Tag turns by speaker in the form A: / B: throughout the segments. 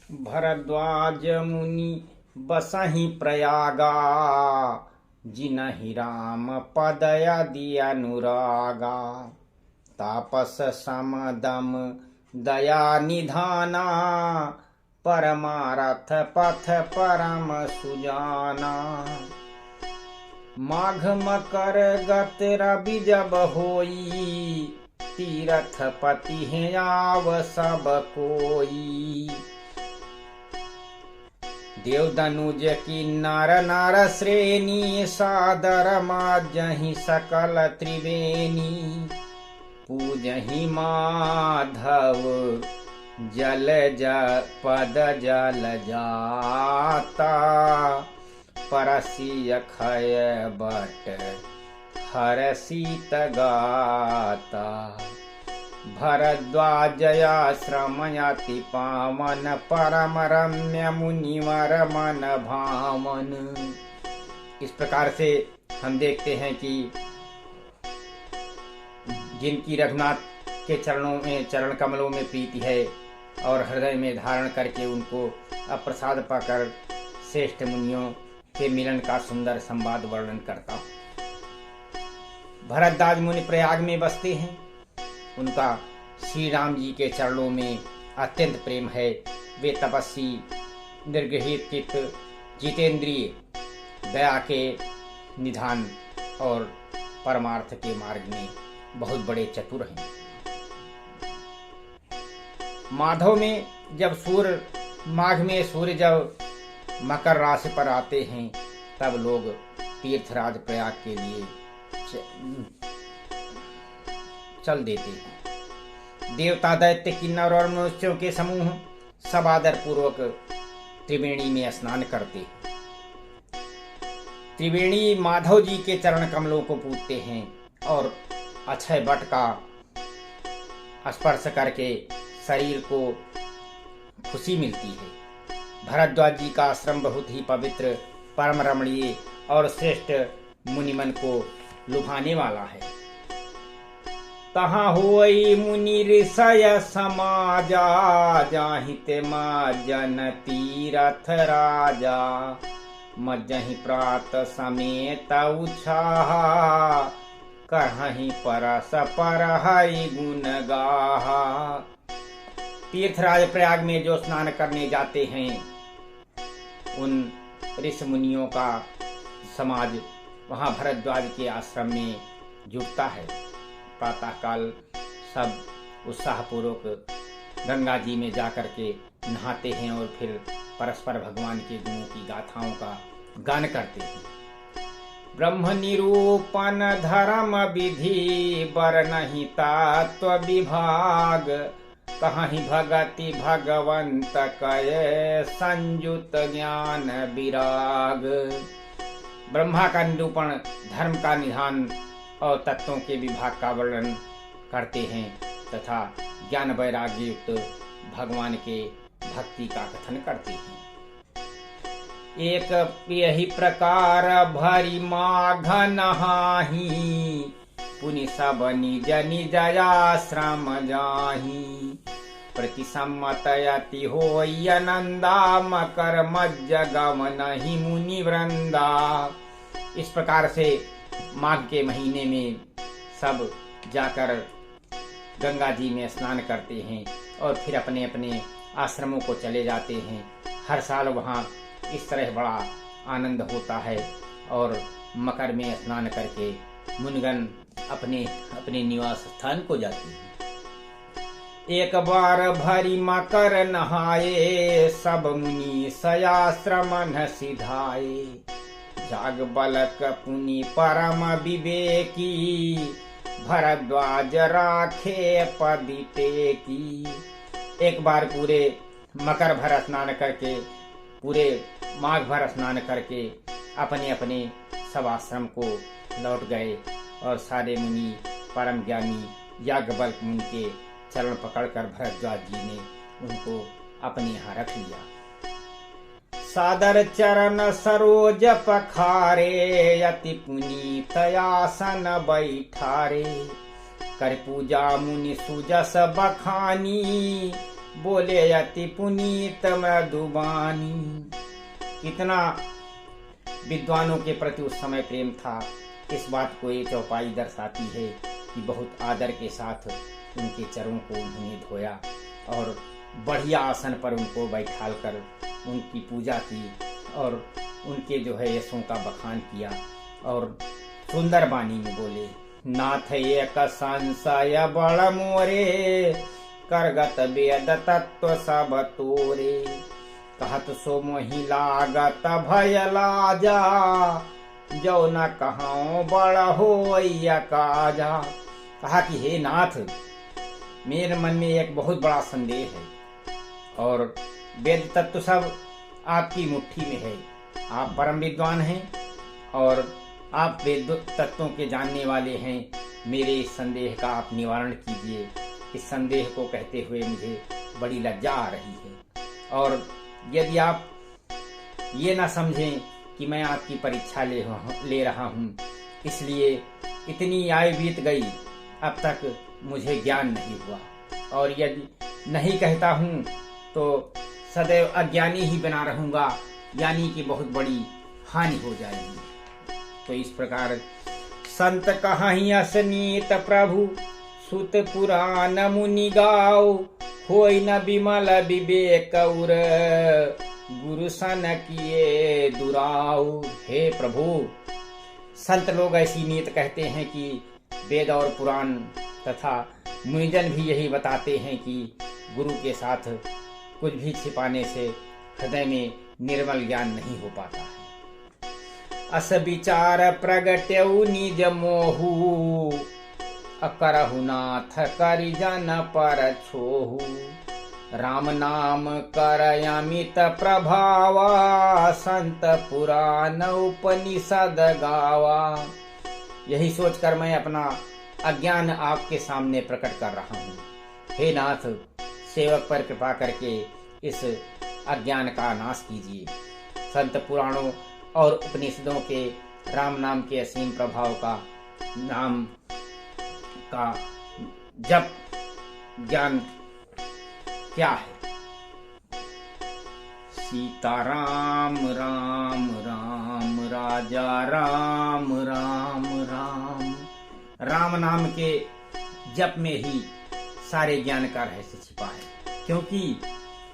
A: भरद्वाज मुनि बसहि प्रयागा, जिनहि राम पदयदि अनुरागा। तापस समदम दया निधाना, परमारथ पथ परम सुजाना। माघ मकर गत रवि जब होई, तीरथ पति हैं आव सब कोई। देव दनुज की नर नर श्रेणी, सादर माजहि सकल त्रिवेणी। पूजहि माधव जलज पद जल जाता, परसी अखय बट हरषित गाता। भरद्वाजयाश्रम अति पावन, परम रम्य मुनिवर मन भावन। इस प्रकार से हम देखते हैं कि जिनकी रघुनाथ के चरण कमलों में प्रीति है और हृदय में धारण करके उनको अप्रसाद पाकर श्रेष्ठ मुनियों के मिलन का सुंदर संवाद वर्णन करता। भरद्वाज मुनि प्रयाग में बसते हैं। उनका श्री राम जी के चरणों में अत्यंत प्रेम है। वे तपस्वी, निर्गृहित चित्त, जितेंद्रिय, दया के निधान और परमार्थ के मार्ग में बहुत बड़े चतुर हैं। माधव में जब माघ में सूर्य जब मकर राशि पर आते हैं, तब लोग तीर्थराज प्रयाग के लिए चल देते हैं। देवता, दैत्य, किन्नर और मनुष्यों के समूह सब आदर पूर्वक त्रिवेणी में स्नान करते हैं। त्रिवेणी माधव जी के चरण कमलों को पूजते हैं और अक्षय वट का स्पर्श करके शरीर को खुशी मिलती है। भरद्वाज जी का आश्रम बहुत ही पवित्र, परम रमणीय और श्रेष्ठ मुनिमन को लुभाने वाला है। तहाँ होई मुनि ऋषय समाजा, जाहिते माजन तीरथ राजा। मज्जहि प्रात समेत उछाहा, करहि परस परहरि गुण गाहा। तीर्थराज प्रयाग में जो स्नान करने जाते हैं, उन ऋषि मुनियों का समाज वहाँ भरद्वाज के आश्रम में जुटता है। प्रातःकाल सब उत्साहपूर्वक गंगा जी में जाकर के नहाते हैं और फिर परस्पर भगवान के गुणों की गाथाओं का गान करते हैं। ब्रह्म निरूपण धर्म विधि, बरनहि तत्व विभाग। कहीं भगति भगवंत कये, संयुत ज्ञान विराग। ब्रह्मा का निरूपण, धर्म का निधान और तत्वों के विभाग का वर्णन करते हैं तथा ज्ञान वैराग्य युक्त भगवान के भक्ति का कथन करते हैं। एक यही प्रकार भरी माघ नहाही, पुनि सब निज निज आश्रम जाही। प्रति सम्मत यति होई आनंदा, मकर मज्ज गमनहि मुनि वृंदा। इस प्रकार से माघ के महीने में सब जाकर गंगा जी में स्नान करते हैं और फिर अपने अपने आश्रमों को चले जाते हैं। हर साल वहाँ इस तरह बड़ा आनंद होता है और मकर में स्नान करके मुनिगण अपने अपने निवास स्थान को जाते हैं। एक बार भरी मकर नहाए, सब मुनि सयाश्रमन सिधाए। जाग बलक पुनि परम विवेकी, भरद्वाज राखे पदि टेकी। एक बार पूरे मकर भर स्नान करके, पूरे माघ भर स्नान करके अपने अपने सब आश्रम को लौट गए और सारे मुनि परम ज्ञानी याज्ञवल्क्य मुनि के चरण पकड़कर भरद्वाज जी ने उनको अपने यहाँ रख लिया। सादर चरण सरोज पखारे, यति पुनीत आसन बैठारे। कर पूजा मुनि सुजस बखानी, बोले अति पुनीत मृदुबानी। कितना विद्वानों के प्रति उस समय प्रेम था, इस बात को ये चौपाई दर्शाती है कि बहुत आदर के साथ उनके चरणों को उन्होंने धोया और बढ़िया आसन पर उनको बैठाल कर उनकी पूजा की और उनके जो है यशों का बखान किया और सुंदर वाणी में बोले, नाथ एक संशय बड़ मोरे, करगत वेद तत्व सब तोरे। कहत सो मोहि लागत भय लाजा, जो न कहां बड़ होइया काजा। कहा कि हे नाथ, मेरे मन में एक बहुत बड़ा संदेह है और वेद तत्व सब आपकी मुट्ठी में है। आप परम विद्वान हैं और आप वेद तत्वों के जानने वाले हैं। मेरे इस संदेह का आप निवारण कीजिए। इस संदेह को कहते हुए मुझे बड़ी लज्जा आ रही है और यदि आप ये ना समझें कि मैं आपकी परीक्षा ले रहा हूँ, इसलिए इतनी आयु बीत गई, अब तक मुझे ज्ञान नहीं हुआ और यदि नहीं कहता हूँ तो सदैव अज्ञानी ही बना रहूँगा, यानी कि बहुत बड़ी हानि हो जाएगी। तो इस प्रकार संत कहाही असनीत प्रभु, सुत पुराण मुनि गाओ, होई न विमल विवेक उर, गुरु सन किए दुराऊ। हे प्रभु, संत लोग ऐसी नीत कहते हैं कि वेद और पुराण तथा मुनिजन भी यही बताते हैं कि गुरु के साथ कुछ भी छिपाने से हृदय में निर्मल ज्ञान नहीं हो पाता है। अस विचार प्रगट्यउ निज मोहु, अकरहु नाथ करि जन पर छोहु। राम नाम करयामित प्रभावा, संत पुराण उपनिषद गावा। यही सोचकर मैं अपना अज्ञान आपके सामने प्रकट कर रहा हूँ। हे नाथ, सेवक पर कृपा करके इस अज्ञान का नाश कीजिए। संत पुराणों और उपनिषदों के राम नाम के असीम प्रभाव का नाम का जप ज्ञान क्या है। सीताराम राम राम, राजा राम राम राम। राम नाम के जप में ही सारे ज्ञान का रहस्य छिपा है, क्योंकि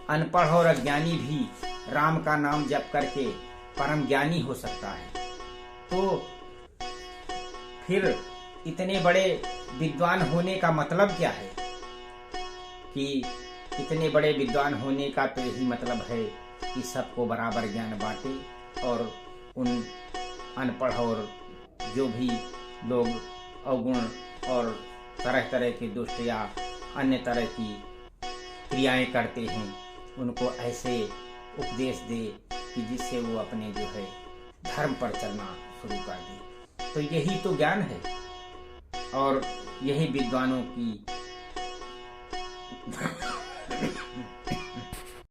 A: अनपढ़ और अज्ञानी भी राम का नाम जप करके परम ज्ञानी हो सकता है। तो फिर इतने बड़े विद्वान होने का मतलब क्या है? कि इतने बड़े विद्वान होने का तो यही मतलब है कि सबको बराबर ज्ञान बांटे और उन अनपढ़ और जो भी लोग अवगुण और तरह तरह के दुष्ट या अन्य तरह की क्रियाएं करते हैं, उनको ऐसे उपदेश दे कि जिससे वो अपने जो है धर्म पर चलना शुरू कर दे। तो यही तो ज्ञान है और यही विद्वानों की